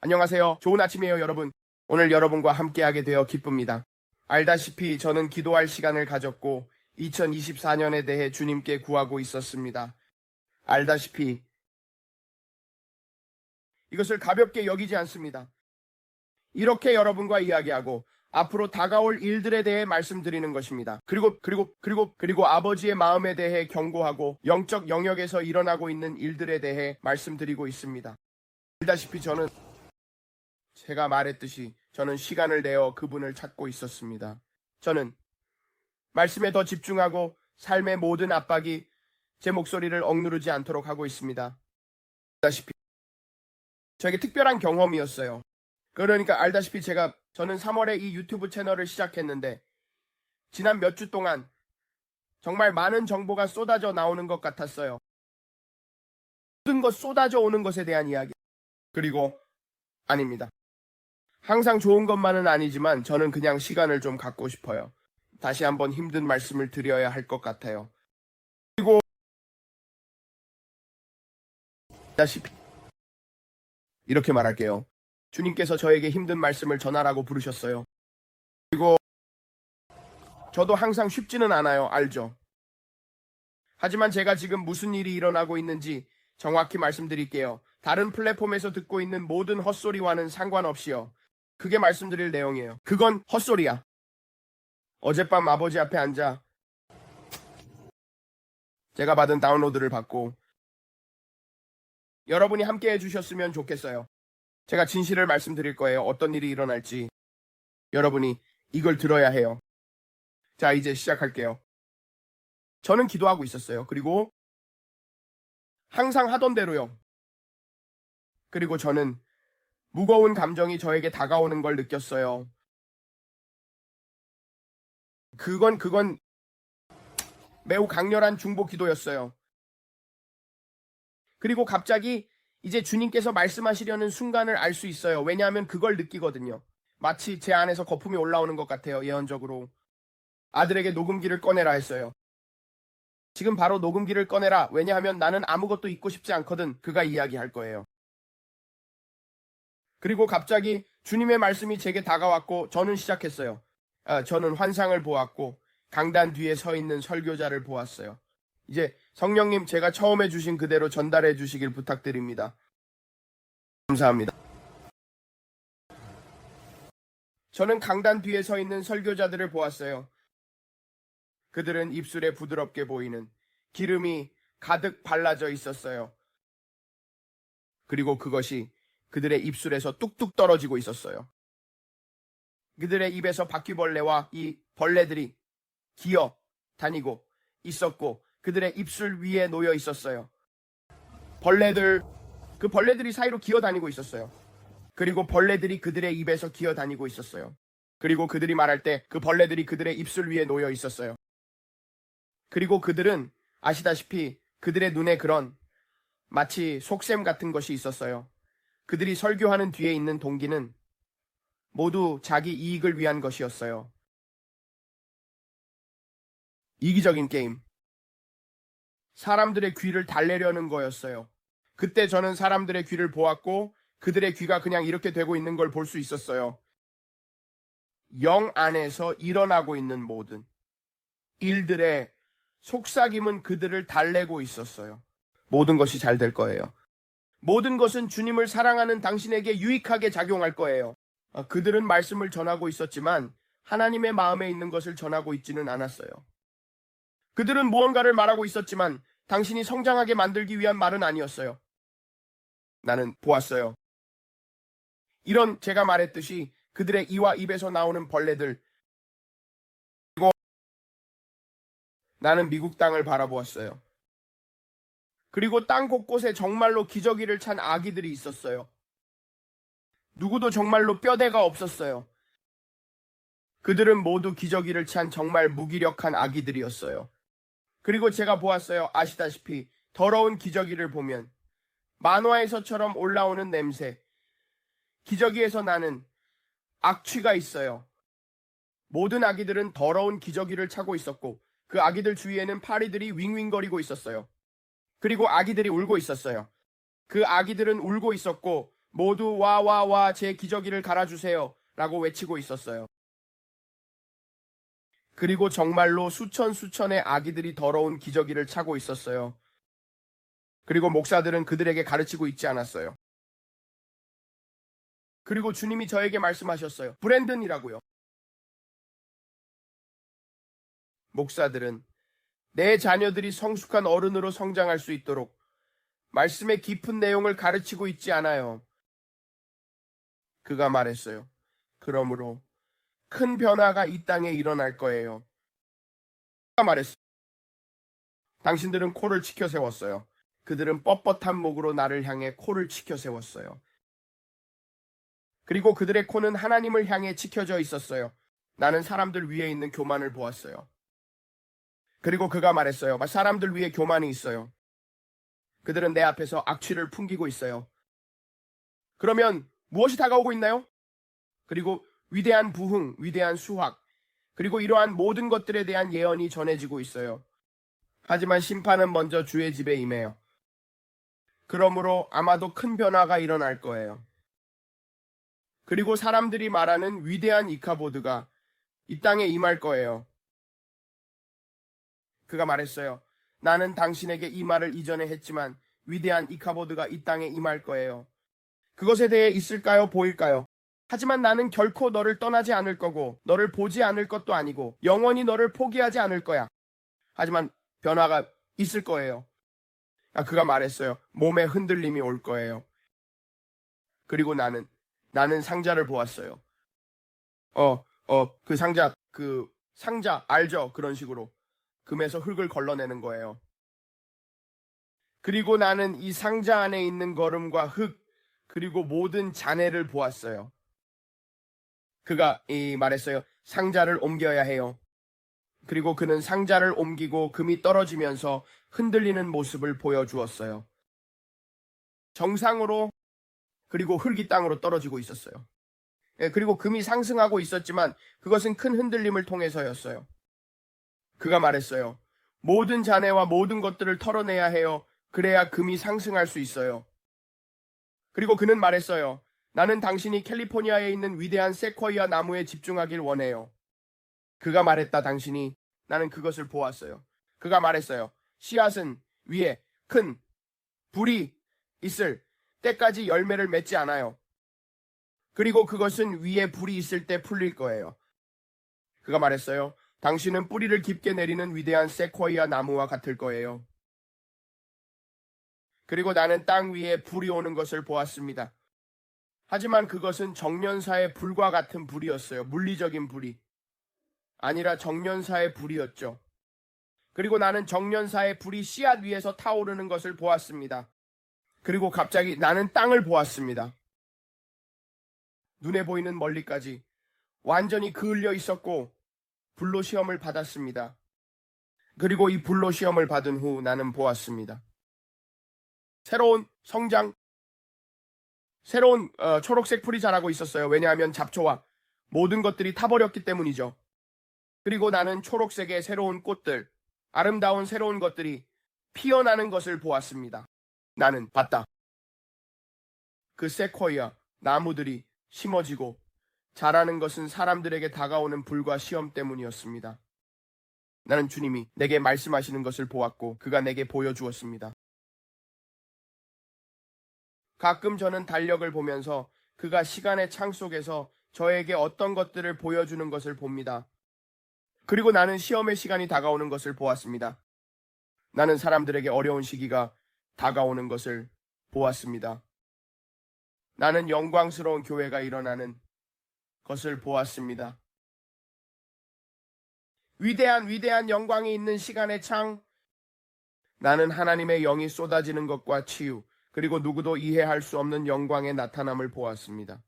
안녕하세요. 좋은 아침이에요, 여러분. 오늘 여러분과 함께하게 되어 기쁩니다. 알다시피 저는 기도할 시간을 가졌고 2024년에 대해 주님께 구하고 있었습니다. 알다시피 이것을 가볍게 여기지 않습니다. 이렇게 여러분과 이야기하고 앞으로 다가올 일들에 대해 말씀드리는 것입니다. 그리고 아버지의 마음에 대해 경고하고 영적 영역에서 일어나고 있는 일들에 대해 말씀드리고 있습니다. 알다시피 제가 말했듯이 저는 시간을 내어 그분을 찾고 있었습니다. 저는 말씀에 더 집중하고 삶의 모든 압박이 제 목소리를 억누르지 않도록 하고 있습니다. 알다시피 저에게 특별한 경험이었어요. 그러니까 알다시피 저는 3월에 이 유튜브 채널을 시작했는데 지난 몇 주 동안 정말 많은 정보가 쏟아져 나오는 것 같았어요. 모든 것 쏟아져 오는 것에 대한 이야기. 그리고 아닙니다. 항상 좋은 것만은 아니지만 저는 그냥 시간을 좀 갖고 싶어요. 다시 한번 힘든 말씀을 드려야 할 것 같아요. 그리고 다시피 이렇게 말할게요. 주님께서 저에게 힘든 말씀을 전하라고 부르셨어요. 그리고 저도 항상 쉽지는 않아요. 알죠? 하지만 제가 지금 무슨 일이 일어나고 있는지 정확히 말씀드릴게요. 다른 플랫폼에서 듣고 있는 모든 헛소리와는 상관없이요. 그게 말씀드릴 내용이에요. 그건 헛소리야. 어젯밤 아버지 앞에 앉아 제가 받은 다운로드를 받고 여러분이 함께 해주셨으면 좋겠어요. 제가 진실을 말씀드릴 거예요. 어떤 일이 일어날지 여러분이 이걸 들어야 해요. 자, 이제 시작할게요. 저는 기도하고 있었어요. 그리고 항상 하던 대로요. 그리고 저는 무거운 감정이 저에게 다가오는 걸 느꼈어요. 그건 매우 강렬한 중보 기도였어요. 그리고 갑자기 이제 주님께서 말씀하시려는 순간을 알 수 있어요. 왜냐하면 그걸 느끼거든요. 마치 제 안에서 거품이 올라오는 것 같아요. 예언적으로. 아들에게 녹음기를 꺼내라 했어요. 지금 바로 녹음기를 꺼내라. 왜냐하면 나는 아무것도 잊고 싶지 않거든. 그가 이야기할 거예요. 그리고 갑자기 주님의 말씀이 제게 다가왔고 저는 시작했어요. 저는 환상을 보았고 강단 뒤에 서 있는 설교자를 보았어요. 이제 성령님 제가 처음에 주신 그대로 전달해 주시길 부탁드립니다. 감사합니다. 저는 강단 뒤에 서 있는 설교자들을 보았어요. 그들은 입술에 부드럽게 보이는 기름이 가득 발라져 있었어요. 그리고 그것이 그들의 입술에서 뚝뚝 떨어지고 있었어요. 그들의 입에서 바퀴벌레와 이 벌레들이 기어 다니고 있었고 그들의 입술 위에 놓여 있었어요. 그 벌레들이 사이로 기어 다니고 있었어요. 그리고 벌레들이 그들의 입에서 기어 다니고 있었어요. 그리고 그들이 말할 때 그 벌레들이 그들의 입술 위에 놓여 있었어요. 그리고 그들은 아시다시피 그들의 눈에 그런 마치 속셈 같은 것이 있었어요. 그들이 설교하는 뒤에 있는 동기는 모두 자기 이익을 위한 것이었어요. 이기적인 게임. 사람들의 귀를 달래려는 거였어요. 그때 저는 사람들의 귀를 보았고 그들의 귀가 그냥 이렇게 되고 있는 걸 볼 수 있었어요. 영 안에서 일어나고 있는 모든 일들의 속삭임은 그들을 달래고 있었어요. 모든 것이 잘 될 거예요. 모든 것은 주님을 사랑하는 당신에게 유익하게 작용할 거예요. 그들은 말씀을 전하고 있었지만 하나님의 마음에 있는 것을 전하고 있지는 않았어요. 그들은 무언가를 말하고 있었지만 당신이 성장하게 만들기 위한 말은 아니었어요. 나는 보았어요. 이런 제가 말했듯이 그들의 이와 입에서 나오는 벌레들. 그리고 나는 미국 땅을 바라보았어요. 그리고 땅 곳곳에 정말로 기저귀를 찬 아기들이 있었어요. 누구도 정말로 뼈대가 없었어요. 그들은 모두 기저귀를 찬 정말 무기력한 아기들이었어요. 그리고 제가 보았어요. 아시다시피 더러운 기저귀를 보면 만화에서처럼 올라오는 냄새, 기저귀에서 나는 악취가 있어요. 모든 아기들은 더러운 기저귀를 차고 있었고 그 아기들 주위에는 파리들이 윙윙거리고 있었어요. 그리고 아기들이 울고 있었어요. 그 아기들은 울고 있었고 모두 와, 와, 와, 제 기저귀를 갈아주세요. 라고 외치고 있었어요. 그리고 정말로 수천의 아기들이 더러운 기저귀를 차고 있었어요. 그리고 목사들은 그들에게 가르치고 있지 않았어요. 그리고 주님이 저에게 말씀하셨어요. 브랜든이라고요. 목사들은 내 자녀들이 성숙한 어른으로 성장할 수 있도록 말씀의 깊은 내용을 가르치고 있지 않아요. 그가 말했어요. 그러므로 큰 변화가 이 땅에 일어날 거예요. 그가 말했어요. 당신들은 코를 치켜 세웠어요. 그들은 뻣뻣한 목으로 나를 향해 코를 치켜 세웠어요. 그리고 그들의 코는 하나님을 향해 치켜져 있었어요. 나는 사람들 위에 있는 교만을 보았어요. 그리고 그가 말했어요. 사람들 위에 교만이 있어요. 그들은 내 앞에서 악취를 풍기고 있어요. 그러면 무엇이 다가오고 있나요? 그리고 위대한 부흥, 위대한 수확, 그리고 이러한 모든 것들에 대한 예언이 전해지고 있어요. 하지만 심판은 먼저 주의 집에 임해요. 그러므로 아마도 큰 변화가 일어날 거예요. 그리고 사람들이 말하는 위대한 이카보드가 이 땅에 임할 거예요. 그가 말했어요. 나는 당신에게 이 말을 이전에 했지만 위대한 이카보드가 이 땅에 임할 거예요. 그것에 대해 있을까요? 보일까요? 하지만 나는 결코 너를 떠나지 않을 거고 너를 보지 않을 것도 아니고 영원히 너를 포기하지 않을 거야. 하지만 변화가 있을 거예요. 그가 말했어요. 몸에 흔들림이 올 거예요. 그리고 나는 상자를 보았어요. 그 상자 알죠? 그런 식으로 금에서 흙을 걸러내는 거예요. 그리고 나는 이 상자 안에 있는 거름과 흙 그리고 모든 잔해를 보았어요. 그가 말했어요. 상자를 옮겨야 해요. 그리고 그는 상자를 옮기고 금이 떨어지면서 흔들리는 모습을 보여주었어요. 정상으로 그리고 흙이 땅으로 떨어지고 있었어요. 그리고 금이 상승하고 있었지만 그것은 큰 흔들림을 통해서였어요. 그가 말했어요. 모든 잔해와 모든 것들을 털어내야 해요. 그래야 금이 상승할 수 있어요. 그리고 그는 말했어요. 나는 당신이 캘리포니아에 있는 위대한 세쿼이아 나무에 집중하길 원해요. 그가 말했다. 당신이 나는 그것을 보았어요. 그가 말했어요. 씨앗은 위에 큰 불이 있을 때까지 열매를 맺지 않아요. 그리고 그것은 위에 불이 있을 때 풀릴 거예요. 그가 말했어요. 당신은 뿌리를 깊게 내리는 위대한 세쿼이아 나무와 같을 거예요. 그리고 나는 땅 위에 불이 오는 것을 보았습니다. 하지만 그것은 정년사의 불과 같은 불이었어요. 물리적인 불이 아니라 정년사의 불이었죠. 그리고 나는 정년사의 불이 씨앗 위에서 타오르는 것을 보았습니다. 그리고 갑자기 나는 땅을 보았습니다. 눈에 보이는 멀리까지 완전히 그을려 있었고 불로 시험을 받았습니다. 그리고 이 불로 시험을 받은 후 나는 보았습니다. 새로운 성장, 새로운 초록색 풀이 자라고 있었어요. 왜냐하면 잡초와 모든 것들이 타버렸기 때문이죠. 그리고 나는 초록색의 새로운 꽃들, 아름다운 새로운 것들이 피어나는 것을 보았습니다. 나는 봤다. 그 세쿼이아 나무들이 심어지고 자라는 것은 사람들에게 다가오는 불과 시험 때문이었습니다. 나는 주님이 내게 말씀하시는 것을 보았고 그가 내게 보여주었습니다. 가끔 저는 달력을 보면서 그가 시간의 창 속에서 저에게 어떤 것들을 보여주는 것을 봅니다. 그리고 나는 시험의 시간이 다가오는 것을 보았습니다. 나는 사람들에게 어려운 시기가 다가오는 것을 보았습니다. 나는 영광스러운 교회가 일어나는 것을 보았습니다. 위대한 영광이 있는 시간의 창, 나는 하나님의 영이 쏟아지는 것과 치유, 그리고 누구도 이해할 수 없는 영광의 나타남을 보았습니다.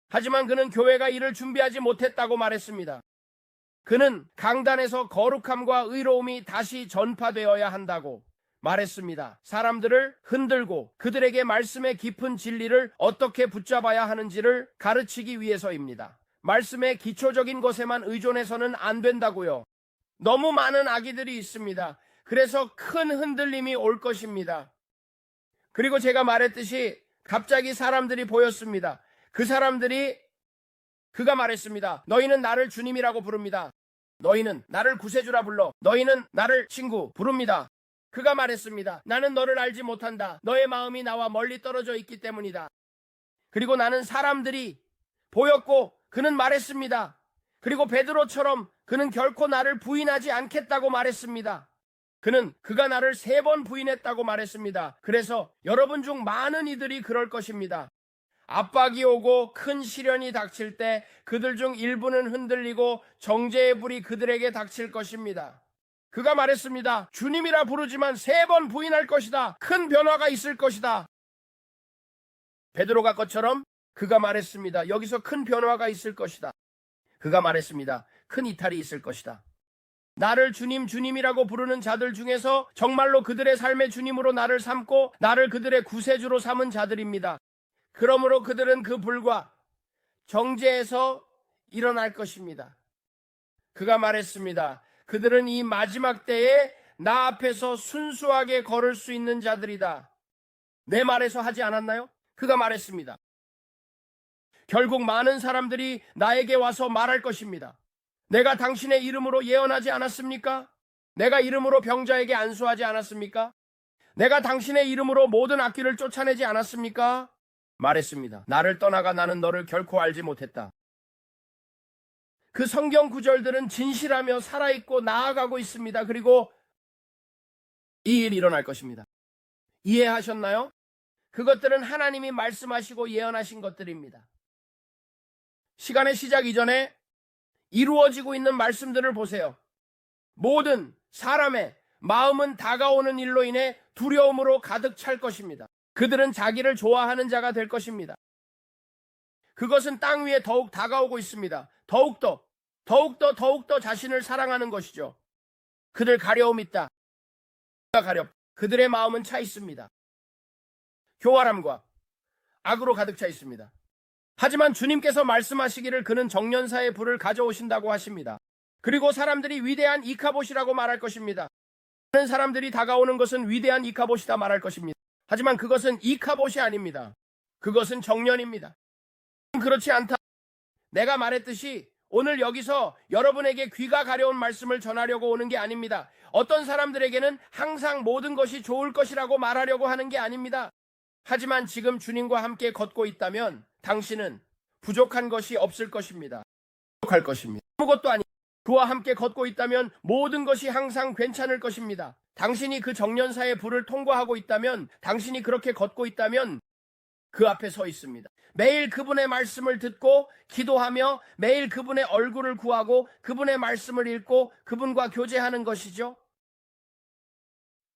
하지만 그는 교회가 이를 준비하지 못했다고 말했습니다. 그는 강단에서 거룩함과 의로움이 다시 전파되어야 한다고 말했습니다. 사람들을 흔들고 그들에게 말씀의 깊은 진리를 어떻게 붙잡아야 하는지를 가르치기 위해서입니다. 말씀의 기초적인 것에만 의존해서는 안 된다고요. 너무 많은 아기들이 있습니다. 그래서 큰 흔들림이 올 것입니다. 그리고 제가 말했듯이 갑자기 사람들이 보였습니다. 그 사람들이 그가 말했습니다. 너희는 나를 주님이라고 부릅니다. 너희는 나를 구세주라 불러. 너희는 나를 친구 부릅니다. 그가 말했습니다. 나는 너를 알지 못한다. 너의 마음이 나와 멀리 떨어져 있기 때문이다. 그리고 나는 사람들이 보였고 그는 말했습니다. 그리고 베드로처럼 그는 결코 나를 부인하지 않겠다고 말했습니다. 그가 나를 3번 부인했다고 말했습니다. 그래서 여러분 중 많은 이들이 그럴 것입니다. 압박이 오고 큰 시련이 닥칠 때 그들 중 일부는 흔들리고 정죄의 불이 그들에게 닥칠 것입니다. 그가 말했습니다. 주님이라 부르지만 3번 부인할 것이다. 큰 변화가 있을 것이다. 베드로가 것처럼 그가 말했습니다. 여기서 큰 변화가 있을 것이다. 그가 말했습니다. 큰 이탈이 있을 것이다. 나를 주님, 주님이라고 부르는 자들 중에서 정말로 그들의 삶의 주님으로 나를 삼고 나를 그들의 구세주로 삼은 자들입니다. 그러므로 그들은 그 불과 정죄에서 일어날 것입니다. 그가 말했습니다. 그들은 이 마지막 때에 나 앞에서 순수하게 걸을 수 있는 자들이다. 내 말에서 하지 않았나요? 그가 말했습니다. 결국 많은 사람들이 나에게 와서 말할 것입니다. 내가 당신의 이름으로 예언하지 않았습니까? 내가 이름으로 병자에게 안수하지 않았습니까? 내가 당신의 이름으로 모든 악귀를 쫓아내지 않았습니까? 말했습니다. 나를 떠나가 나는 너를 결코 알지 못했다. 그 성경 구절들은 진실하며 살아있고 나아가고 있습니다. 그리고 이 일이 일어날 것입니다. 이해하셨나요? 그것들은 하나님이 말씀하시고 예언하신 것들입니다. 시간의 시작 이전에 이루어지고 있는 말씀들을 보세요. 모든 사람의 마음은 다가오는 일로 인해 두려움으로 가득 찰 것입니다. 그들은 자기를 좋아하는 자가 될 것입니다. 그것은 땅 위에 더욱 다가오고 있습니다. 더욱더 자신을 사랑하는 것이죠. 그들 가려움 있다. 그들의 마음은 차 있습니다. 교활함과 악으로 가득 차 있습니다. 하지만 주님께서 말씀하시기를 그는 정련사의 불을 가져오신다고 하십니다. 그리고 사람들이 위대한 이카봇이라고 말할 것입니다. 많은 사람들이 다가오는 것은 위대한 이카봇이다 말할 것입니다. 하지만 그것은 이카봇이 아닙니다. 그것은 정련입니다. 그렇지 않다. 내가 말했듯이 오늘 여기서 여러분에게 귀가 가려운 말씀을 전하려고 오는 게 아닙니다. 어떤 사람들에게는 항상 모든 것이 좋을 것이라고 말하려고 하는 게 아닙니다. 하지만 지금 주님과 함께 걷고 있다면 당신은 부족한 것이 없을 것입니다. 부족할 것입니다. 아무것도 아니. 그와 함께 걷고 있다면 모든 것이 항상 괜찮을 것입니다. 당신이 그 정련사의 불을 통과하고 있다면, 당신이 그렇게 걷고 있다면 그 앞에 서 있습니다. 매일 그분의 말씀을 듣고 기도하며 매일 그분의 얼굴을 구하고 그분의 말씀을 읽고 그분과 교제하는 것이죠.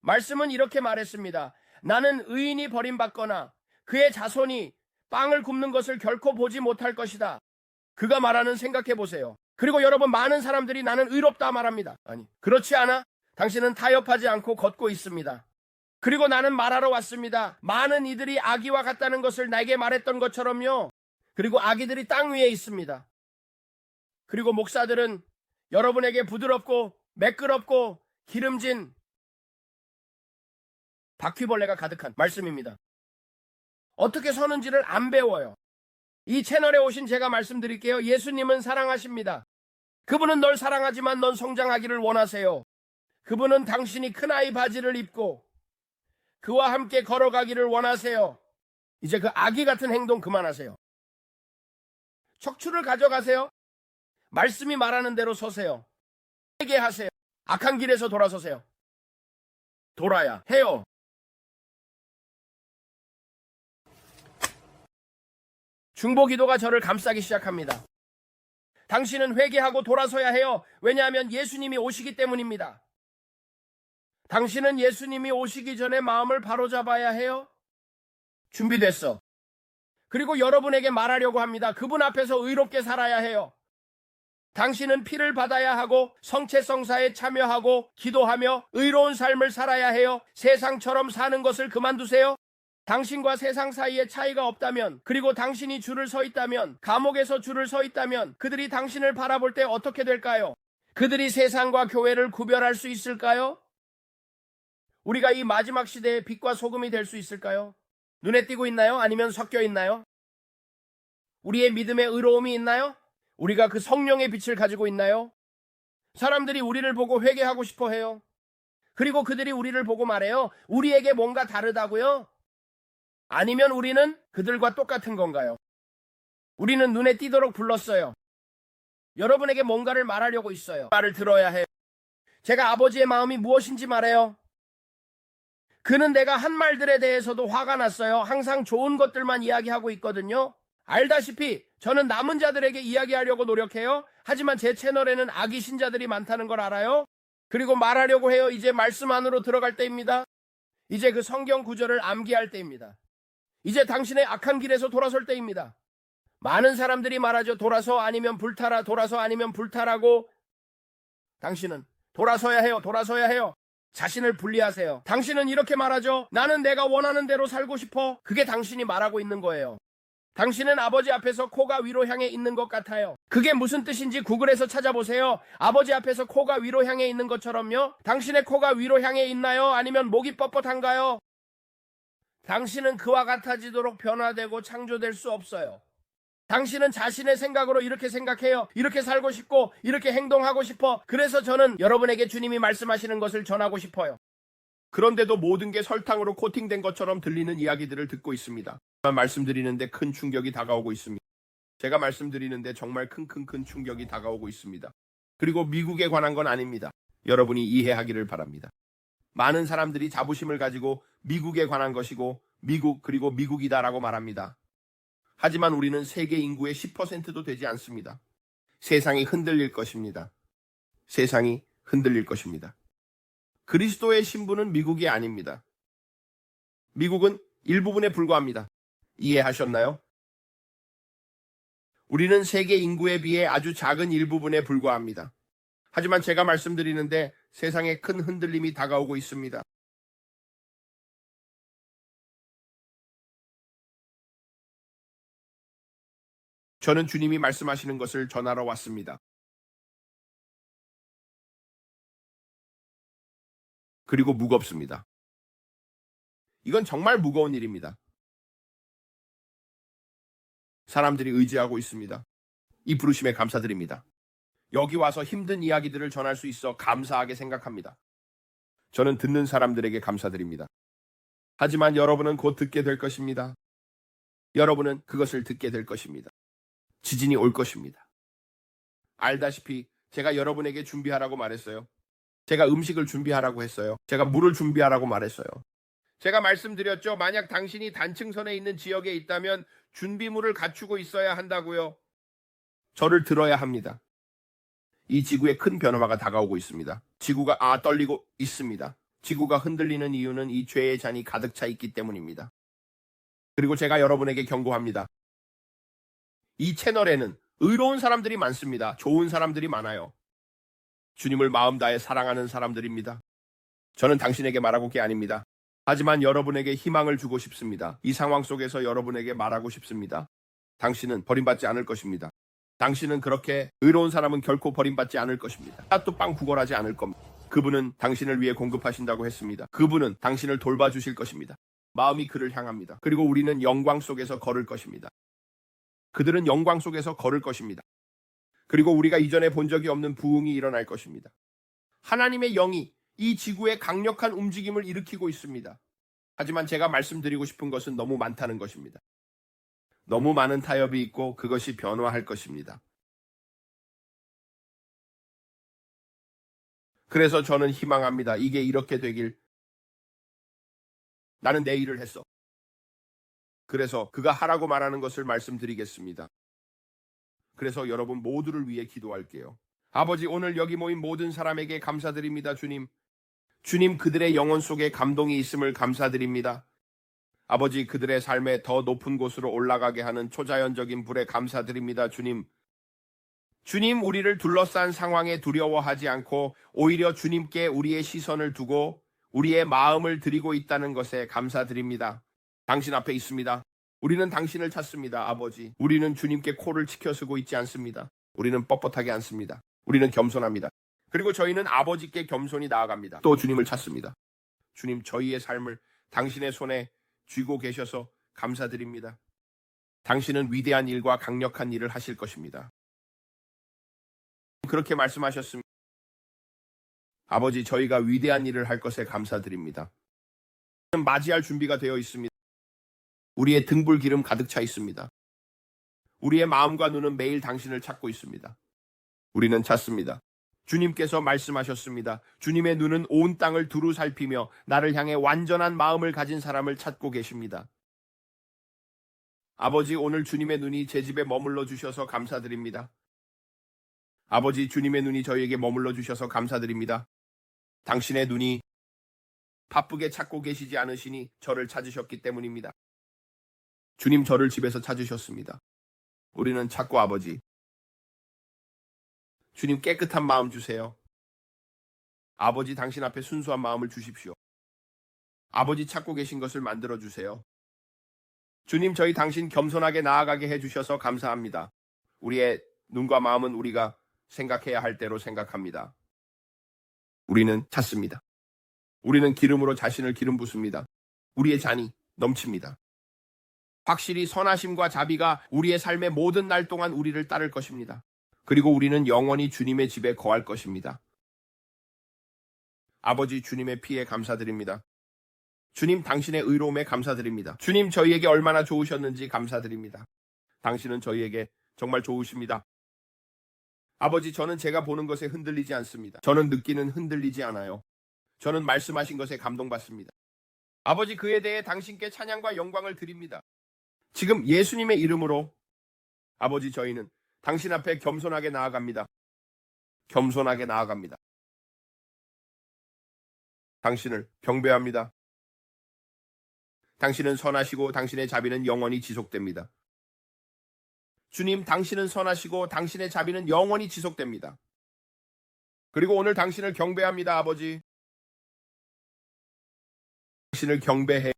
말씀은 이렇게 말했습니다. 나는 의인이 버림받거나 그의 자손이 빵을 굽는 것을 결코 보지 못할 것이다. 그가 말하는 생각해 보세요. 그리고 여러분, 많은 사람들이 나는 의롭다 말합니다. 아니, 그렇지 않아? 당신은 타협하지 않고 걷고 있습니다. 그리고 나는 말하러 왔습니다. 많은 이들이 아기와 같다는 것을 나에게 말했던 것처럼요. 그리고 아기들이 땅 위에 있습니다. 그리고 목사들은 여러분에게 부드럽고 매끄럽고 기름진 바퀴벌레가 가득한 말씀입니다. 어떻게 서는지를 안 배워요. 이 채널에 오신 제가 말씀드릴게요. 예수님은 사랑하십니다. 그분은 널 사랑하지만 넌 성장하기를 원하세요. 그분은 당신이 큰아이 바지를 입고 그와 함께 걸어가기를 원하세요. 이제 그 아기 같은 행동 그만하세요. 척추를 가져가세요. 말씀이 말하는 대로 서세요. 세게 하세요. 악한 길에서 돌아서세요. 돌아야 해요. 중보기도가 저를 감싸기 시작합니다. 당신은 회개하고 돌아서야 해요. 왜냐하면 예수님이 오시기 때문입니다. 당신은 예수님이 오시기 전에 마음을 바로잡아야 해요. 준비됐어. 그리고 여러분에게 말하려고 합니다. 그분 앞에서 의롭게 살아야 해요. 당신은 피를 받아야 하고 성체성사에 참여하고 기도하며 의로운 삶을 살아야 해요. 세상처럼 사는 것을 그만두세요. 당신과 세상 사이에 차이가 없다면, 그리고 당신이 줄을 서 있다면, 감옥에서 줄을 서 있다면 그들이 당신을 바라볼 때 어떻게 될까요? 그들이 세상과 교회를 구별할 수 있을까요? 우리가 이 마지막 시대의 빛과 소금이 될 수 있을까요? 눈에 띄고 있나요? 아니면 섞여 있나요? 우리의 믿음의 의로움이 있나요? 우리가 그 성령의 빛을 가지고 있나요? 사람들이 우리를 보고 회개하고 싶어 해요. 그리고 그들이 우리를 보고 말해요. 우리에게 뭔가 다르다고요? 아니면 우리는 그들과 똑같은 건가요? 우리는 눈에 띄도록 불렀어요. 여러분에게 뭔가를 말하려고 있어요. 말을 들어야 해요. 제가 아버지의 마음이 무엇인지 말해요. 그는 내가 한 말들에 대해서도 화가 났어요. 항상 좋은 것들만 이야기하고 있거든요. 알다시피 저는 남은 자들에게 이야기하려고 노력해요. 하지만 제 채널에는 악의 신자들이 많다는 걸 알아요. 그리고 말하려고 해요. 이제 말씀 안으로 들어갈 때입니다. 이제 그 성경 구절을 암기할 때입니다. 이제 당신의 악한 길에서 돌아설 때입니다. 많은 사람들이 말하죠. 돌아서 아니면 불타라, 돌아서 아니면 불타라고. 당신은 돌아서야 해요. 돌아서야 해요. 자신을 분리하세요. 당신은 이렇게 말하죠. 나는 내가 원하는 대로 살고 싶어. 그게 당신이 말하고 있는 거예요. 당신은 아버지 앞에서 코가 위로 향해 있는 것 같아요. 그게 무슨 뜻인지 구글에서 찾아보세요. 아버지 앞에서 코가 위로 향해 있는 것처럼요. 당신의 코가 위로 향해 있나요? 아니면 목이 뻣뻣한가요? 당신은 그와 같아지도록 변화되고 창조될 수 없어요. 당신은 자신의 생각으로 이렇게 생각해요. 이렇게 살고 싶고 이렇게 행동하고 싶어. 그래서 저는 여러분에게 주님이 말씀하시는 것을 전하고 싶어요. 그런데도 모든 게 설탕으로 코팅된 것처럼 들리는 이야기들을 듣고 있습니다. 말씀드리는데 큰 충격이 다가오고 있습니다. 제가 말씀드리는데 정말 큰 충격이 다가오고 있습니다. 그리고 미국에 관한 건 아닙니다. 여러분이 이해하기를 바랍니다. 많은 사람들이 자부심을 가지고 미국에 관한 것이고 미국 그리고 미국이다라고 말합니다. 하지만 우리는 세계 인구의 10%도 되지 않습니다. 세상이 흔들릴 것입니다. 세상이 흔들릴 것입니다. 그리스도의 신부는 미국이 아닙니다. 미국은 일부분에 불과합니다. 이해하셨나요? 우리는 세계 인구에 비해 아주 작은 일부분에 불과합니다. 하지만 제가 말씀드리는데 세상에 큰 흔들림이 다가오고 있습니다. 저는 주님이 말씀하시는 것을 전하러 왔습니다. 그리고 무겁습니다. 이건 정말 무거운 일입니다. 사람들이 의지하고 있습니다. 이 부르심에 감사드립니다. 여기 와서 힘든 이야기들을 전할 수 있어 감사하게 생각합니다. 저는 듣는 사람들에게 감사드립니다. 하지만 여러분은 곧 듣게 될 것입니다. 여러분은 그것을 듣게 될 것입니다. 지진이 올 것입니다. 알다시피 제가 여러분에게 준비하라고 말했어요. 제가 음식을 준비하라고 했어요. 제가 물을 준비하라고 말했어요. 제가 말씀드렸죠. 만약 당신이 단층선에 있는 지역에 있다면 준비물을 갖추고 있어야 한다고요. 저를 들어야 합니다. 이 지구에 큰 변화가 다가오고 있습니다. 지구가 떨리고 있습니다. 지구가 흔들리는 이유는 이 죄의 잔이 가득 차 있기 때문입니다. 그리고 제가 여러분에게 경고합니다. 이 채널에는 의로운 사람들이 많습니다. 좋은 사람들이 많아요. 주님을 마음 다해 사랑하는 사람들입니다. 저는 당신에게 말하고 게 아닙니다. 하지만 여러분에게 희망을 주고 싶습니다. 이 상황 속에서 여러분에게 말하고 싶습니다. 당신은 버림받지 않을 것입니다. 당신은 그렇게 의로운 사람은 결코 버림받지 않을 것입니다. 또 빵 구걸하지 않을 겁니다. 그분은 당신을 위해 공급하신다고 했습니다. 그분은 당신을 돌봐주실 것입니다. 마음이 그를 향합니다. 그리고 우리는 영광 속에서 걸을 것입니다. 그들은 영광 속에서 걸을 것입니다. 그리고 우리가 이전에 본 적이 없는 부흥이 일어날 것입니다. 하나님의 영이 이 지구에 강력한 움직임을 일으키고 있습니다. 하지만 제가 말씀드리고 싶은 것은 너무 많다는 것입니다. 너무 많은 타협이 있고 그것이 변화할 것입니다. 그래서 저는 희망합니다. 이게 이렇게 되길. 나는 내 일을 했어. 그래서 그가 하라고 말하는 것을 말씀드리겠습니다. 그래서 여러분 모두를 위해 기도할게요. 아버지, 오늘 여기 모인 모든 사람에게 감사드립니다. 주님, 그들의 영혼 속에 감동이 있음을 감사드립니다. 아버지, 그들의 삶에 더 높은 곳으로 올라가게 하는 초자연적인 불에 감사드립니다. 주님, 우리를 둘러싼 상황에 두려워하지 않고 오히려 주님께 우리의 시선을 두고 우리의 마음을 드리고 있다는 것에 감사드립니다. 당신 앞에 있습니다. 우리는 당신을 찾습니다. 아버지, 우리는 주님께 코를 치켜쓰고 있지 않습니다. 우리는 뻣뻣하게 않습니다. 우리는 겸손합니다. 그리고 저희는 아버지께 겸손히 나아갑니다. 또 주님을 찾습니다. 주님, 저희의 삶을 당신의 손에 쥐고 계셔서 감사드립니다. 당신은 위대한 일과 강력한 일을 하실 것입니다. 그렇게 말씀하셨습니다. 아버지, 저희가 위대한 일을 할 것에 감사드립니다. 맞이할 준비가 되어 있습니다. 우리의 등불 기름 가득 차 있습니다. 우리의 마음과 눈은 매일 당신을 찾고 있습니다. 우리는 찾습니다. 주님께서 말씀하셨습니다. 주님의 눈은 온 땅을 두루 살피며 나를 향해 완전한 마음을 가진 사람을 찾고 계십니다. 아버지, 오늘 주님의 눈이 제 집에 머물러 주셔서 감사드립니다. 아버지, 주님의 눈이 저희에게 머물러 주셔서 감사드립니다. 당신의 눈이 바쁘게 찾고 계시지 않으시니 저를 찾으셨기 때문입니다. 주님, 저를 집에서 찾으셨습니다. 우리는 찾고 아버지, 주님 깨끗한 마음 주세요. 아버지, 당신 앞에 순수한 마음을 주십시오. 아버지, 찾고 계신 것을 만들어 주세요. 주님, 저희 당신 겸손하게 나아가게 해주셔서 감사합니다. 우리의 눈과 마음은 우리가 생각해야 할 대로 생각합니다. 우리는 찾습니다. 우리는 기름으로 자신을 기름 붓습니다. 우리의 잔이 넘칩니다. 확실히 선하심과 자비가 우리의 삶의 모든 날 동안 우리를 따를 것입니다. 그리고 우리는 영원히 주님의 집에 거할 것입니다. 아버지, 주님의 피에 감사드립니다. 주님, 당신의 의로움에 감사드립니다. 주님, 저희에게 얼마나 좋으셨는지 감사드립니다. 당신은 저희에게 정말 좋으십니다. 아버지, 저는 제가 보는 것에 흔들리지 않습니다. 저는 느끼는 흔들리지 않아요. 저는 말씀하신 것에 감동받습니다. 아버지, 그에 대해 당신께 찬양과 영광을 드립니다. 지금 예수님의 이름으로 아버지, 저희는 당신 앞에 겸손하게 나아갑니다. 겸손하게 나아갑니다. 당신을 경배합니다. 당신은 선하시고 당신의 자비는 영원히 지속됩니다. 주님, 당신은 선하시고 당신의 자비는 영원히 지속됩니다. 그리고 오늘 당신을 경배합니다, 아버지. 당신을 경배해.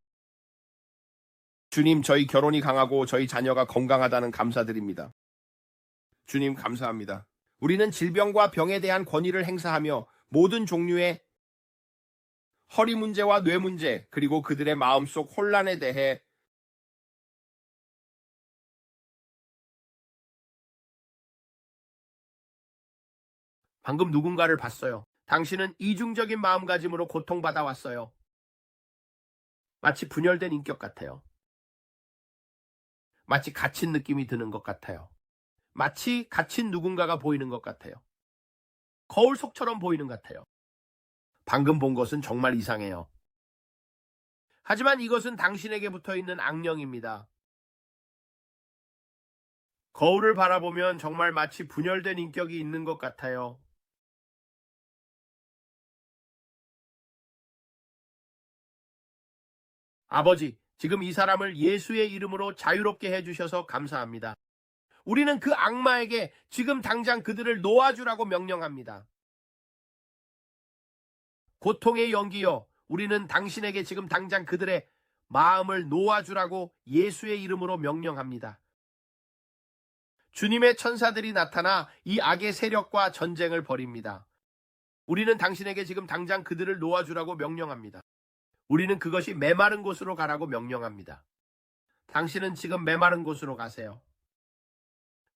주님, 저희 결혼이 강하고 저희 자녀가 건강하다는 감사드립니다. 주님, 감사합니다. 우리는 질병과 병에 대한 권위를 행사하며 모든 종류의 허리 문제와 뇌 문제, 그리고 그들의 마음속 혼란에 대해 방금 누군가를 봤어요. 당신은 이중적인 마음가짐으로 고통받아 왔어요. 마치 분열된 인격 같아요. 마치 갇힌 느낌이 드는 것 같아요. 마치 갇힌 누군가가 보이는 것 같아요. 거울 속처럼 보이는 것 같아요. 방금 본 것은 정말 이상해요. 하지만 이것은 당신에게 붙어있는 악령입니다. 거울을 바라보면 정말 마치 분열된 인격이 있는 것 같아요. 아버지, 지금 이 사람을 예수의 이름으로 자유롭게 해주셔서 감사합니다. 우리는 그 악마에게 지금 당장 그들을 놓아주라고 명령합니다. 고통의 연기여, 우리는 당신에게 지금 당장 그들의 마음을 놓아주라고 예수의 이름으로 명령합니다. 주님의 천사들이 나타나 이 악의 세력과 전쟁을 벌입니다. 우리는 당신에게 지금 당장 그들을 놓아주라고 명령합니다. 우리는 그것이 메마른 곳으로 가라고 명령합니다. 당신은 지금 메마른 곳으로 가세요.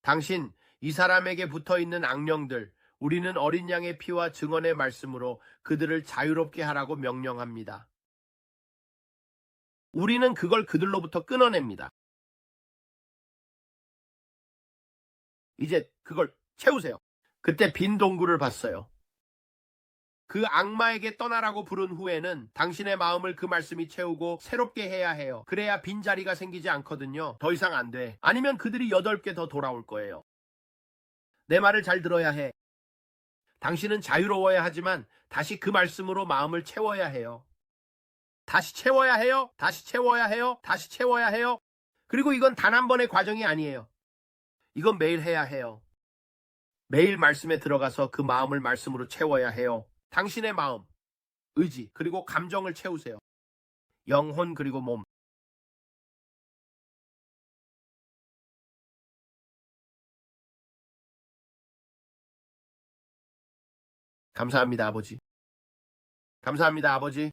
당신, 이 사람에게 붙어있는 악령들, 우리는 어린 양의 피와 증언의 말씀으로 그들을 자유롭게 하라고 명령합니다. 우리는 그걸 그들로부터 끊어냅니다. 이제 그걸 채우세요. 그때 빈 동굴을 봤어요. 그 악마에게 떠나라고 부른 후에는 당신의 마음을 그 말씀이 채우고 새롭게 해야 해요. 그래야 빈자리가 생기지 않거든요. 더 이상 안 돼. 아니면 그들이 8개 더 돌아올 거예요. 내 말을 잘 들어야 해. 당신은 자유로워야 하지만 다시 그 말씀으로 마음을 채워야 해요. 다시 채워야 해요. 다시 채워야 해요. 다시 채워야 해요. 그리고 이건 단 한 번의 과정이 아니에요. 이건 매일 해야 해요. 매일 말씀에 들어가서 그 마음을 말씀으로 채워야 해요. 당신의 마음, 의지, 그리고 감정을 채우세요. 영혼 그리고 몸. 감사합니다, 아버지. 감사합니다, 아버지.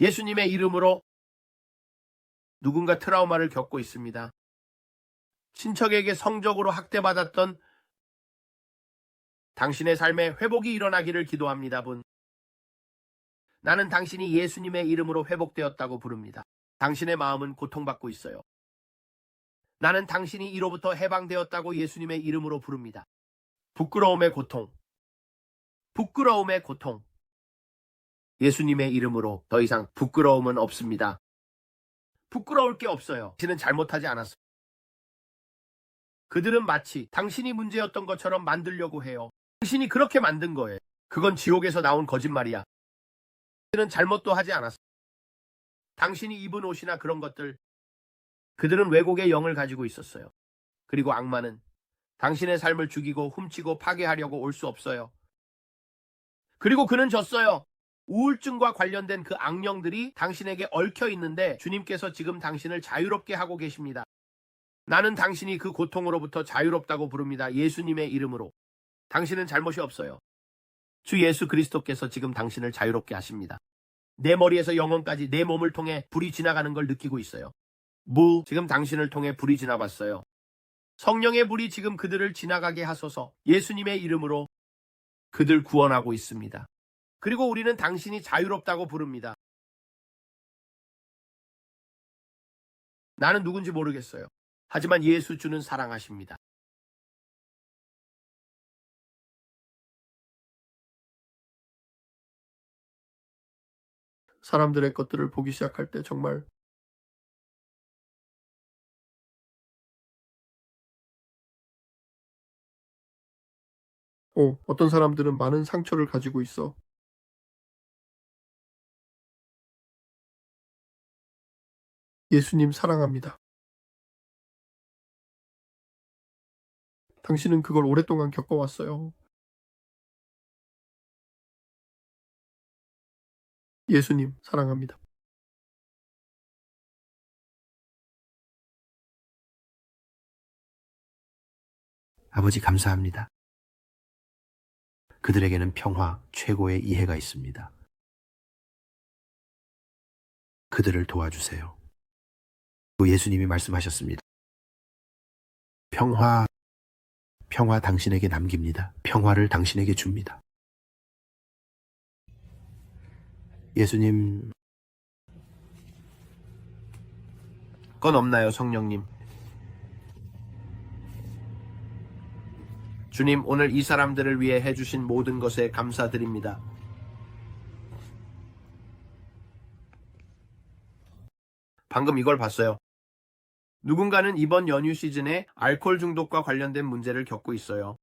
예수님의 이름으로 누군가 트라우마를 겪고 있습니다. 친척에게 성적으로 학대받았던 당신의 삶에 회복이 일어나기를 기도합니다, 분. 나는 당신이 예수님의 이름으로 회복되었다고 부릅니다. 당신의 마음은 고통받고 있어요. 나는 당신이 이로부터 해방되었다고 예수님의 이름으로 부릅니다. 부끄러움의 고통. 부끄러움의 고통. 예수님의 이름으로 더 이상 부끄러움은 없습니다. 부끄러울 게 없어요. 당신은 잘못하지 않았어요. 그들은 마치 당신이 문제였던 것처럼 만들려고 해요. 당신이 그렇게 만든 거예요. 그건 지옥에서 나온 거짓말이야. 그들은 잘못도 하지 않았어. 당신이 입은 옷이나 그런 것들. 그들은 왜곡의 영을 가지고 있었어요. 그리고 악마는 당신의 삶을 죽이고 훔치고 파괴하려고 올 수 없어요. 그리고 그는 졌어요. 우울증과 관련된 그 악령들이 당신에게 얽혀 있는데 주님께서 지금 당신을 자유롭게 하고 계십니다. 나는 당신이 그 고통으로부터 자유롭다고 부릅니다. 예수님의 이름으로. 당신은 잘못이 없어요. 주 예수 그리스도께서 지금 당신을 자유롭게 하십니다. 내 머리에서 영혼까지 내 몸을 통해 불이 지나가는 걸 느끼고 있어요. 지금 당신을 통해 불이 지나갔어요. 성령의 불이 지금 그들을 지나가게 하소서. 예수님의 이름으로 그들 구원하고 있습니다. 그리고 우리는 당신이 자유롭다고 부릅니다. 나는 누군지 모르겠어요. 하지만 예수 주는 사랑하십니다. 사람들의 것들을 보기 시작할 때 정말 어떤 사람들은 많은 상처를 가지고 있어. 예수님 사랑합니다. 당신은 그걸 오랫동안 겪어왔어요. 예수님 사랑합니다. 아버지 감사합니다. 그들에게는 평화 최고의 이해가 있습니다. 그들을 도와주세요. 또 예수님이 말씀하셨습니다. 평화 당신에게 남깁니다. 평화를 당신에게 줍니다. 예수님, 건 없나요, 성령님? 주님, 오늘 이 사람들을 위해 해주신 모든 것에 감사드립니다. 방금 이걸 봤어요. 누군가는 이번 연휴 시즌에 알코올 중독과 관련된 문제를 겪고 있어요.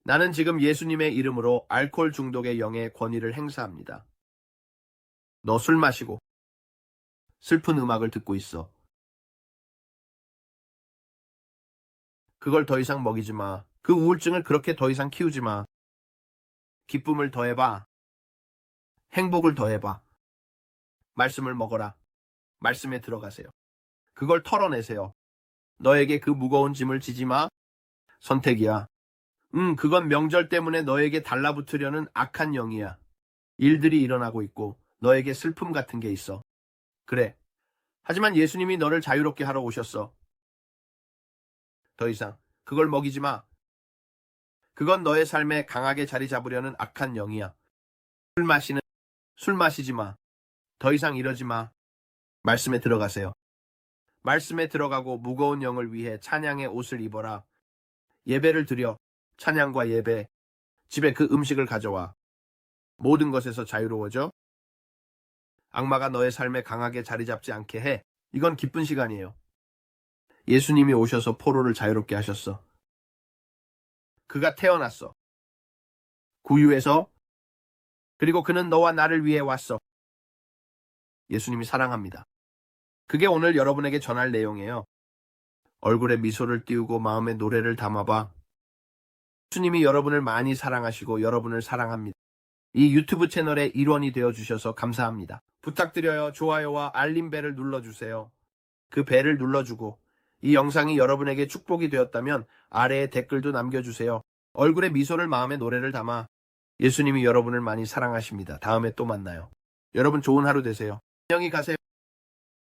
나는 지금 예수님의 이름으로 알코올 중독의 영의 권위를 행사합니다. 너 술 마시고 슬픈 음악을 듣고 있어. 그걸 더 이상 먹이지 마. 그 우울증을 그렇게 더 이상 키우지 마. 기쁨을 더해봐. 행복을 더해봐. 말씀을 먹어라. 말씀에 들어가세요. 그걸 털어내세요. 너에게 그 무거운 짐을 지지 마. 선택이야. 그건 명절 때문에 너에게 달라붙으려는 악한 영이야. 일들이 일어나고 있고 너에게 슬픔 같은 게 있어. 그래. 하지만 예수님이 너를 자유롭게 하러 오셨어. 더 이상 그걸 먹이지 마. 그건 너의 삶에 강하게 자리 잡으려는 악한 영이야. 술 마시지 마. 더 이상 이러지 마. 말씀에 들어가세요. 말씀에 들어가고 무거운 영을 위해 찬양의 옷을 입어라. 예배를 드려. 찬양과 예배. 집에 그 음식을 가져와. 모든 것에서 자유로워져. 악마가 너의 삶에 강하게 자리 잡지 않게 해. 이건 기쁜 시간이에요. 예수님이 오셔서 포로를 자유롭게 하셨어. 그가 태어났어. 구유에서. 그리고 그는 너와 나를 위해 왔어. 예수님이 사랑합니다. 그게 오늘 여러분에게 전할 내용이에요. 얼굴에 미소를 띄우고 마음에 노래를 담아봐. 예수님이 여러분을 많이 사랑하시고 여러분을 사랑합니다. 이 유튜브 채널의 일원이 되어주셔서 감사합니다. 부탁드려요. 좋아요와 알림벨을 눌러주세요. 그 벨을 눌러주고 이 영상이 여러분에게 축복이 되었다면 아래에 댓글도 남겨주세요. 얼굴에 미소를 마음에 노래를 담아. 예수님이 여러분을 많이 사랑하십니다. 다음에 또 만나요. 여러분 좋은 하루 되세요. 안녕히 가세요.